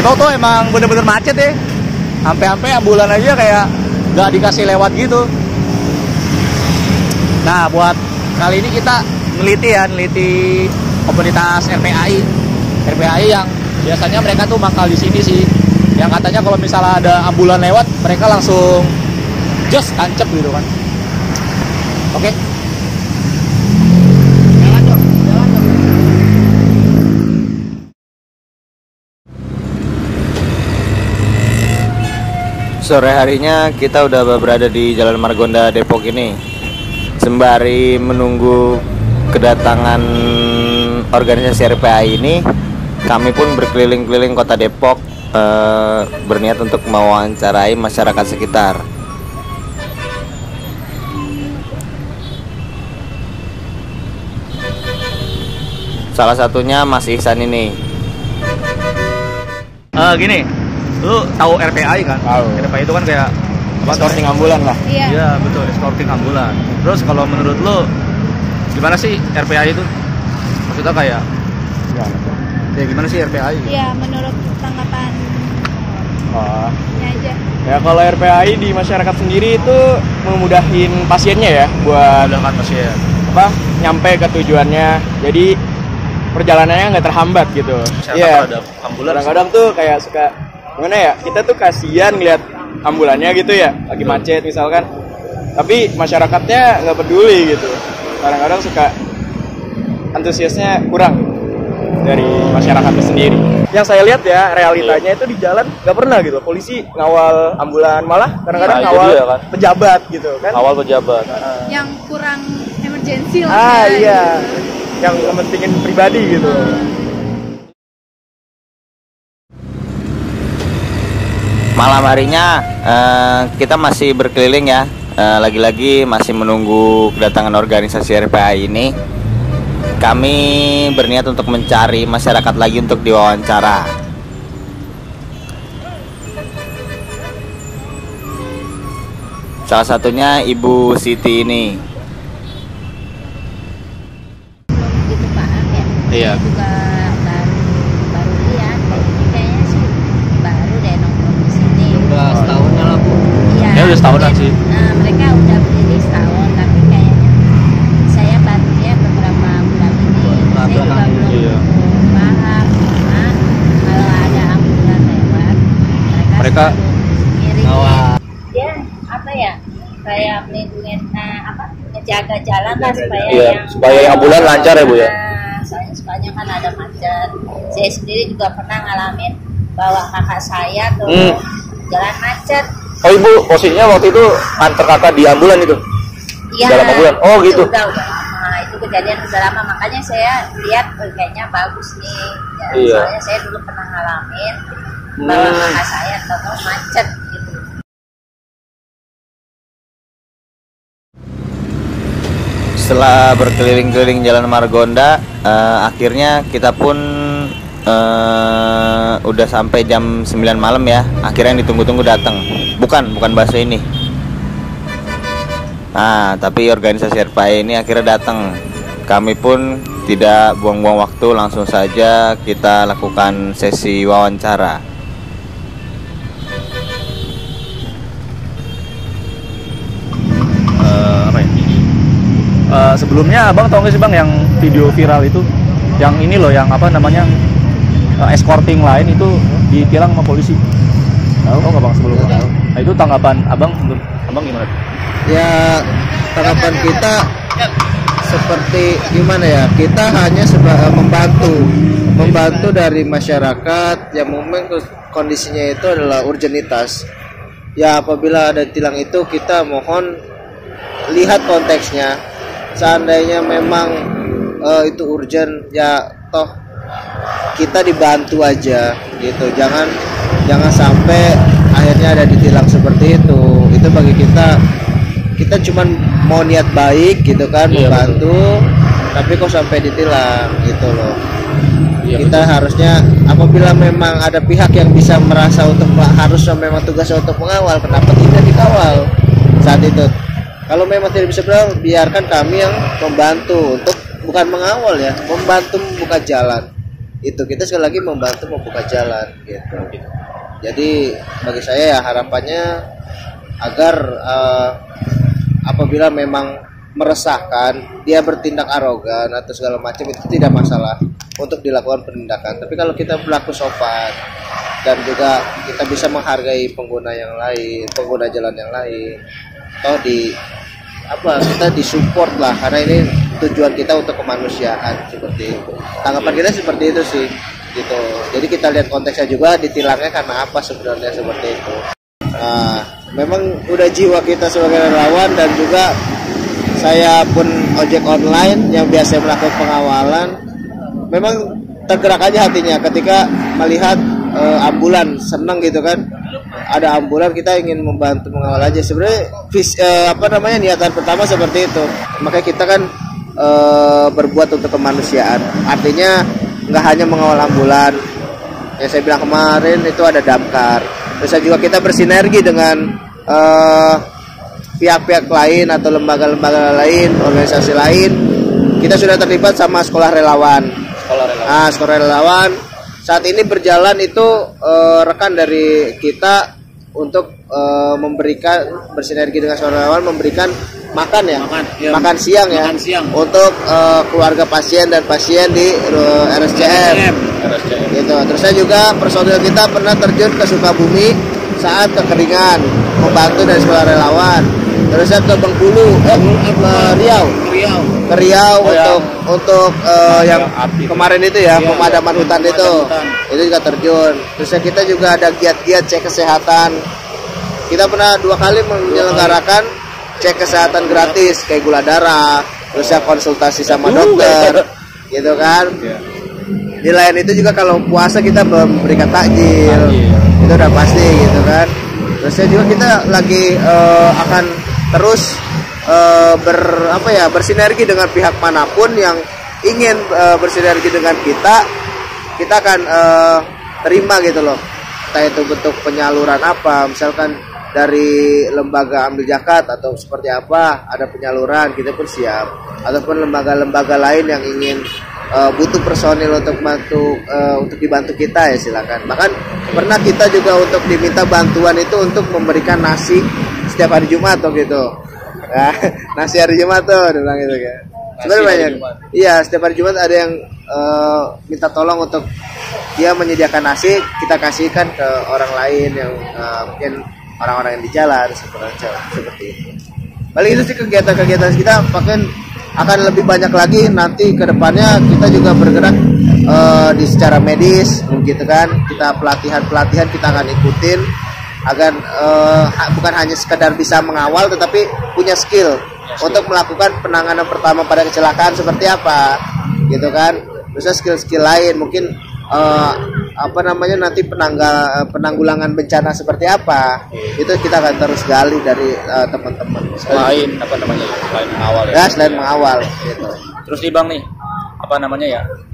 tahu tuh emang bener-bener macet ya. Sampai ambulan aja kayak nggak dikasih lewat gitu. Nah, buat kali ini kita neliti komunitas RPAI yang biasanya mereka tuh mangkal di sini sih. Yang katanya kalau misalnya ada ambulan lewat, mereka langsung just tancap gitu kan. Oke. Jalan dong. Sore harinya kita udah berada di Jalan Margonda Depok ini. Sembari menunggu kedatangan organisasi RPAI ini, kami pun berkeliling-keliling kota Depok, berniat untuk mewawancarai masyarakat sekitar. Salah satunya Mas Ihsan ini. Gini, lu tahu RPAI kan? Tahu. RPAI itu kan kayak Escorting ambulan lah. Iya betul, escorting ambulan. Terus kalau menurut lu gimana sih RPAI itu? Maksudnya kayak gimana sih RPAI? Iya, menurut tanggapan aja. Ya kalau RPAI di masyarakat sendiri itu memudahin pasiennya ya buat Sedangkan pasien. nyampe ke tujuannya. Jadi perjalanannya nggak terhambat gitu. Iya. Ambulan. Kadang-kadang tuh kayak suka gimana ya? Kita tuh kasihan lihat ambulannya gitu ya, lagi macet misalkan. Tapi masyarakatnya nggak peduli gitu. Kadang-kadang suka antusiasnya kurang dari masyarakatnya sendiri. Yang saya lihat ya, realitanya itu di jalan nggak pernah gitu polisi ngawal ambulan, malah kadang-kadang ngawal kan? pejabat gitu kan. Awal pejabat. Yang kurang emergensi lah. Iya. Yang mementingin pribadi gitu. Malam harinya kita masih berkeliling ya, lagi-lagi masih menunggu kedatangan organisasi RPAI ini. Kami berniat untuk mencari masyarakat lagi untuk diwawancara. Salah satunya Ibu Siti ini. Gitu paham ya. Iya. Saya juga baru lihat. Ini kayaknya sih baru deh nongkrong di sini. Udah setahunan lah Bu. Iya. Ya udah setahunan sih. Nah, mereka udah berdiri setahun, tapi kayaknya saya baru lihat beberapa bulan ini. Saya juga belum Iya. paham. Nah, kalau ada ambulan lewat, mereka ngiring. Dia apa ya? Kayak melindungi ngejaga jalan lah supaya supaya yang ambulan lancar ya Bu ya. Soalnya sukanya kan ada macet. Saya sendiri juga pernah ngalamin bawa kakak saya tuh jalan macet. Oh Ibu, posisinya waktu itu antar kakak di ambulan itu? Iya. Dalam ambulan? Oh gitu. Udah lama. Itu kejadian udah lama, makanya saya lihat kayaknya bagus nih. Ya, Iya. Soalnya saya dulu pernah ngalamin bawa kakak saya tahu macet gitu. Setelah berkeliling-keliling Jalan Margonda, akhirnya kita pun udah sampai jam 9 malam ya. Akhirnya yang ditunggu-tunggu datang. Bukan bakso ini. Nah, tapi organisasi RPAI ini akhirnya datang. Kami pun tidak buang-buang waktu, langsung saja kita lakukan sesi wawancara. Sebelumnya Abang tahu nggak sih Bang yang video viral itu, yang ini loh, yang apa namanya, escorting lain itu ditilang sama polisi? Tahu nggak Bang sebelumnya? Nah, itu tanggapan Abang, menurut Abang gimana? Ya, tanggapan kita seperti gimana ya, kita hanya membantu dari masyarakat yang memang kondisinya itu adalah urgenitas. Ya, apabila ada tilang itu kita mohon lihat konteksnya. Seandainya memang itu urgent, ya toh kita dibantu aja gitu. Jangan sampai akhirnya ada ditilang seperti itu. Itu bagi kita cuman mau niat baik gitu kan, iya, membantu, betul. Tapi kok sampai ditilang gitu loh. Iya, kita betul. Harusnya apabila memang ada pihak yang bisa merasa untuk harus memang tugasnya untuk mengawal, kenapa tidak dikawal saat itu? Kalau memang tidak bisa berlalu, biarkan kami yang membantu untuk bukan mengawal ya, membantu membuka jalan. itu kita sekali lagi membantu membuka jalan gitu. Jadi bagi saya ya harapannya agar apabila memang meresahkan, dia bertindak arogan atau segala macam, itu tidak masalah untuk dilakukan penindakan. Tapi kalau kita berlaku sopan dan juga kita bisa menghargai pengguna yang lain, pengguna jalan yang lain, atau kita disupport lah, karena ini tujuan kita untuk kemanusiaan, seperti itu. Tanggapan kita seperti itu sih gitu. Jadi kita lihat konteksnya juga, ditilangnya karena apa sebenarnya, seperti itu. Nah, memang udah jiwa kita sebagai relawan, dan juga saya pun ojek online yang biasa melakukan pengawalan, memang tergerak aja hatinya ketika melihat ambulan, senang gitu kan, ada ambulan, kita ingin membantu mengawal aja. Sebenarnya niatan pertama seperti itu. Makanya kita kan berbuat untuk kemanusiaan, artinya nggak hanya mengawal ambulan. Yang saya bilang kemarin itu ada damkar, terus juga kita bersinergi dengan pihak-pihak lain atau lembaga-lembaga lain, organisasi lain. Kita sudah terlibat sama sekolah relawan. Sekolah relawan saat ini berjalan itu, rekan dari kita untuk memberikan, bersinergi dengan sekolah relawan, memberikan makan siang untuk keluarga pasien dan pasien di RSCM. Gitu. Terus saya juga personil kita pernah terjun ke Sukabumi saat kekeringan, membantu dari sekolah relawan. Terus saya ke Bengkulu, ke Riau untuk yang kemarin itu ya, pemadaman hutan itu juga terjun. Terus kita juga ada giat-giat cek kesehatan. Kita pernah 2 kali menyelenggarakan cek kesehatan gratis, kayak gula darah, terus ya konsultasi sama dokter, gitu kan. Di lain itu juga kalau puasa kita memberikan takjil, itu udah pasti gitu kan. Terus juga kita lagi akan terus bersinergi dengan pihak manapun yang ingin bersinergi dengan kita akan terima gitu loh. Entah itu bentuk penyaluran apa, misalkan dari lembaga ambil zakat atau seperti apa, ada penyaluran, kita pun siap. Ataupun lembaga-lembaga lain yang ingin butuh personil untuk dibantu kita, ya silakan. Bahkan pernah kita juga untuk diminta bantuan itu untuk memberikan nasi setiap hari Jumat atau gitu. Nah, nasi hari Jumat tuh, dia bilang gitu kan. Sebenarnya banyak. Iya, setiap hari Jumat ada yang minta tolong untuk dia menyediakan nasi, kita kasihkan ke orang lain yang mungkin orang-orang yang di jalan, seperti itu. Paling itu sih kegiatan-kegiatan kita, bahkan akan lebih banyak lagi nanti ke depannya. Kita juga bergerak di secara medis, gitu kan. Kita pelatihan kita akan ikutin agar bukan hanya sekedar bisa mengawal, tetapi punya skill untuk melakukan penanganan pertama pada kecelakaan seperti apa, gitu kan. Terus skill-skill lain mungkin nanti penanggulangan bencana seperti apa, itu kita akan terus gali dari teman-teman. Selain mengawal ya. Selain mengawal gitu. Terus nih Bang nih,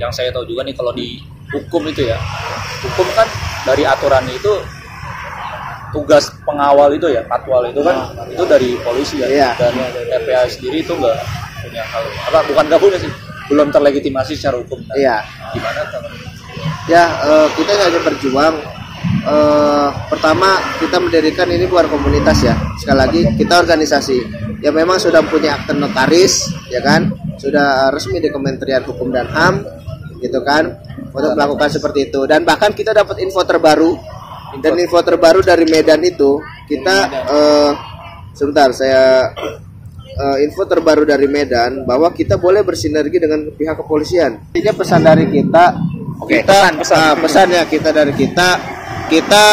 yang saya tahu juga nih, kalau di hukum itu ya, hukum kan dari aturan itu tugas pengawal itu ya, patwal itu kan itu dari polisi ya. Iya. Dan RPA sendiri itu nggak punya nggak punya sih, belum terlegitimasi secara hukum. Iya. Gimana Ya, kita hanya berjuang. Pertama, kita mendirikan ini bukan komunitas ya. Sekali lagi, kita organisasi yang memang sudah punya akte notaris, ya kan, sudah resmi di Kementerian Hukum dan HAM, gitu kan, untuk melakukan seperti itu. Dan bahkan kita dapat info terbaru dari Medan itu, kita info terbaru dari Medan bahwa kita boleh bersinergi dengan pihak kepolisian. Ini pesan dari kita. Pesannya kita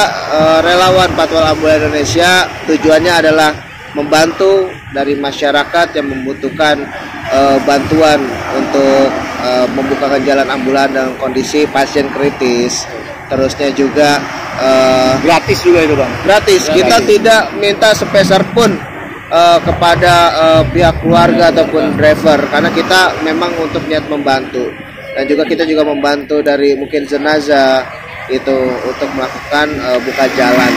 relawan Patwal Ambulan Indonesia, tujuannya adalah membantu dari masyarakat yang membutuhkan bantuan untuk membukakan jalan ambulan dalam kondisi pasien kritis. Terusnya juga gratis juga itu Bang. Gratis. Kita tidak minta sepeser pun kepada pihak keluarga ataupun driver, karena kita memang untuk niat membantu. Dan juga kita juga membantu dari mungkin jenazah itu untuk melakukan buka jalan.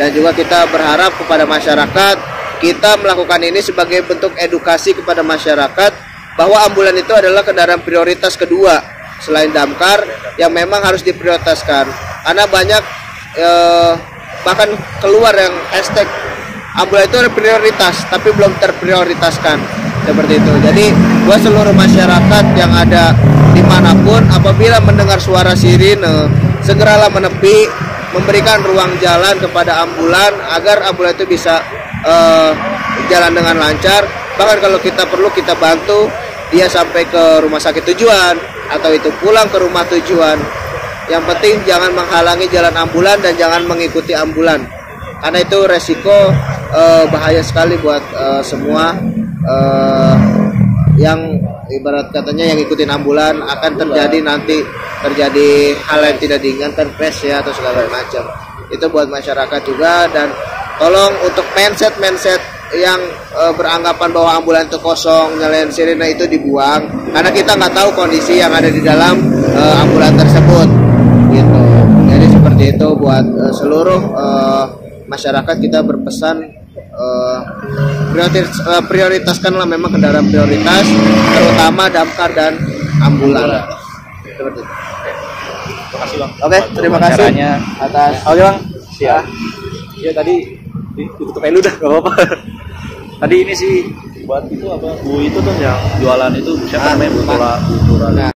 Dan juga kita berharap kepada masyarakat, kita melakukan ini sebagai bentuk edukasi kepada masyarakat bahwa ambulan itu adalah kendaraan prioritas kedua selain damkar yang memang harus diprioritaskan. Karena banyak bahkan keluar yang hashtag ambulan itu ada prioritas tapi belum terprioritaskan seperti itu. Jadi buat seluruh masyarakat yang ada dimanapun, apabila mendengar suara sirine, segeralah menepi, memberikan ruang jalan kepada ambulan agar ambulan itu bisa jalan dengan lancar. Bahkan kalau kita perlu, kita bantu dia sampai ke rumah sakit tujuan atau itu pulang ke rumah tujuan. Yang penting jangan menghalangi jalan ambulan dan jangan mengikuti ambulan, karena itu resiko bahaya sekali buat semua yang ibarat katanya yang ikutin ambulan. Akan terjadi nanti hal yang tidak diinginkan, crash ya atau segala macam. Itu buat masyarakat juga. Dan tolong untuk mindset yang beranggapan bahwa ambulan itu kosong, nyalain sirine itu dibuang, karena kita nggak tahu kondisi yang ada di dalam ambulan tersebut gitu. Jadi seperti itu buat seluruh masyarakat, kita berpesan prioritaskanlah memang kendaraan prioritas, terutama damkar dan ambulan. Seperti itu. Terima kasih Bang. Oke, terima kasih atas. Oke Bang. Siap. Ya tadi ditutup dulu dah, gak apa-apa. Tadi ini sih buat itu apa? Bu itu tuh yang jualan itu siapa namanya? Bu Tura. Nah,